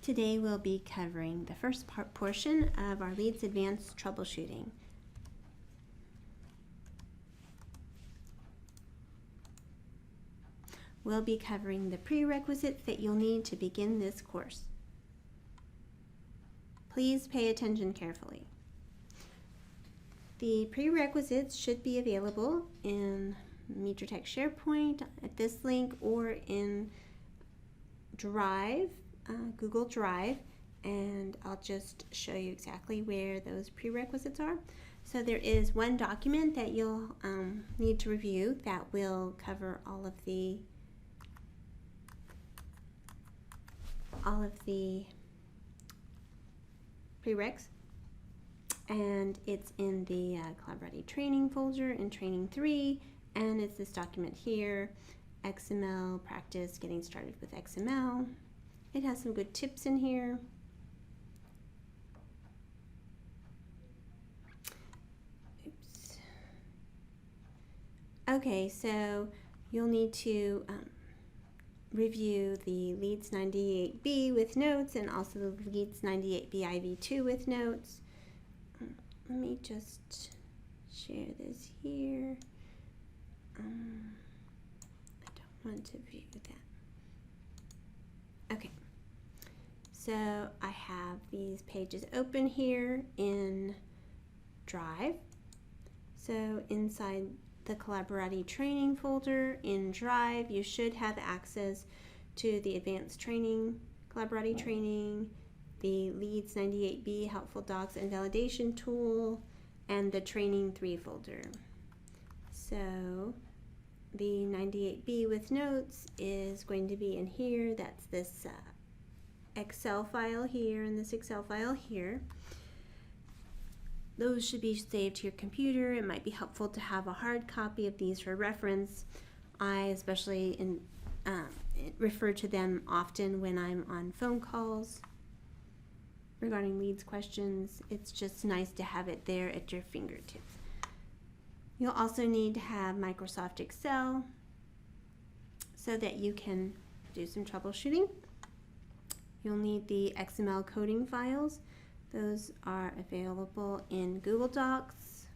Today we'll be covering the first portion of our LEDES Advanced Troubleshooting. We'll be covering the prerequisites that you'll need to begin this course. Please pay attention carefully. The prerequisites should be available in MeterTech SharePoint at this link or in Drive, Google Drive, and I'll just show you exactly where those prerequisites are. So there is one document that you'll need to review that will cover all of the prereqs, and it's in the Collaborati training folder in Training 3, and it's this document here, XML practice, getting started with XML. It has some good tips in here. Oops. Okay, so you'll need to review the LEDES 98B with notes and also the LEDES 98B IV2 with notes. Let me just share this here. I don't want to view that. Okay, so I have these pages open here in Drive. So inside the Collaborati training folder in Drive, you should have access to the advanced training, Collaborati training, the LEDES 98B helpful docs and validation tool, and the Training 3 folder. So the 98B with notes is going to be in here. That's this Excel file here and this Excel file here. Those should be saved to your computer. It might be helpful to have a hard copy of these for reference. I especially refer to them often when I'm on phone calls regarding LEDES questions. It's just nice to have it there at your fingertips. You'll also need to have Microsoft Excel so that you can do some troubleshooting. You'll need the XML coding files. Those are available in Google Docs,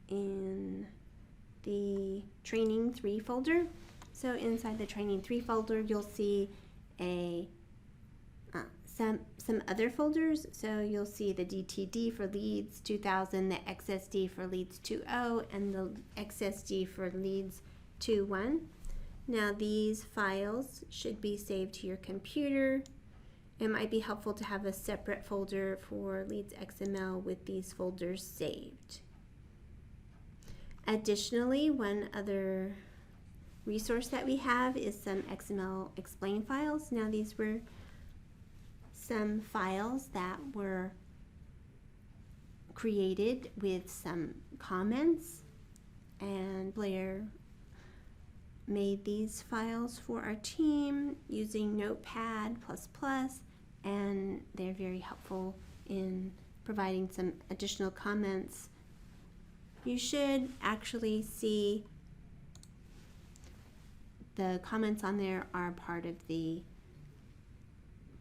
in the Training 3 folder. So inside the Training 3 folder, you'll see some other folders. So you'll see the DTD for LEDES 2000, the XSD for LEDES 2.0, and the XSD for LEDES 2.1. Now these files should be saved to your computer. It might be helpful to have a separate folder for LEDES XML with these folders saved. Additionally, one other resource that we have is some XML explain files. Now these were some files that were created with some comments, and Blair made these files for our team using Notepad++, and they're very helpful in providing some additional comments. You should actually see the comments on there are part of the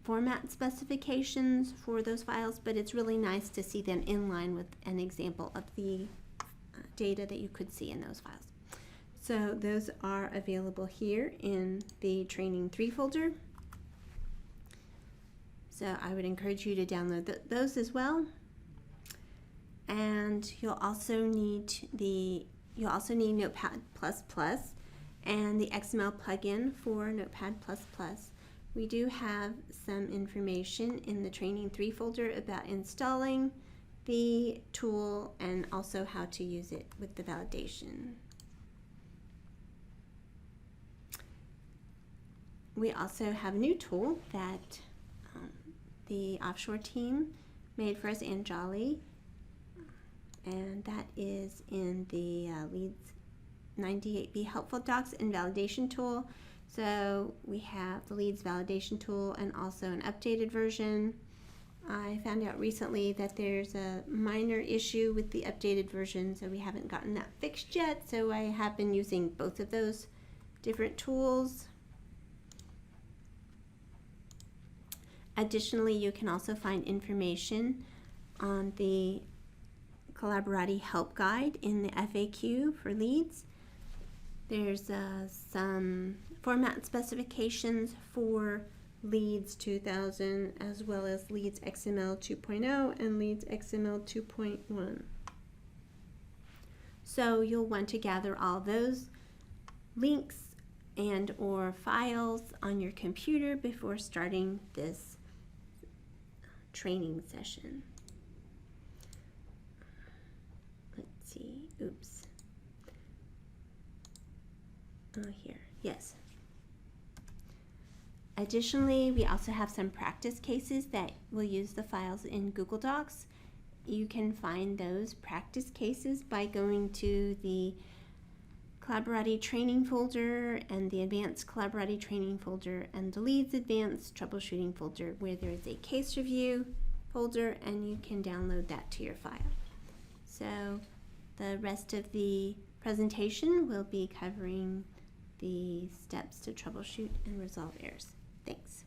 format specifications for those files, but it's really nice to see them in line with an example of the data that you could see in those files. So those are available here in the Training 3 folder. So I would encourage you to download those as well. And you'll also need Notepad++ and the XML plugin for Notepad++. We do have some information in the Training 3 folder about installing the tool and also how to use it with the validation. We also have a new tool that the offshore team made for us, Anjali, and that is in the LEDES 98B helpful docs and validation tool. So we have the LEDES validation tool and also an updated version. I found out recently that there's a minor issue with the updated version, so we haven't gotten that fixed yet. So I have been using both of those different tools. Additionally, you can also find information on the Collaborati help guide in the FAQ for LEDES. There's some format specifications for LEDES 2000 as well as LEDES XML 2.0 and LEDES XML 2.1. So you'll want to gather all those links and or files on your computer before starting this training session. Let's see, oops. Here, yes. Additionally, we also have some practice cases that will use the files in Google Docs. You can find those practice cases by going to the Collaborati training folder and the advanced Collaborati training folder and the LEDES advanced troubleshooting folder, where there is a case review folder and you can download that to your file. So the rest of the presentation will be covering the steps to troubleshoot and resolve errors. Thanks.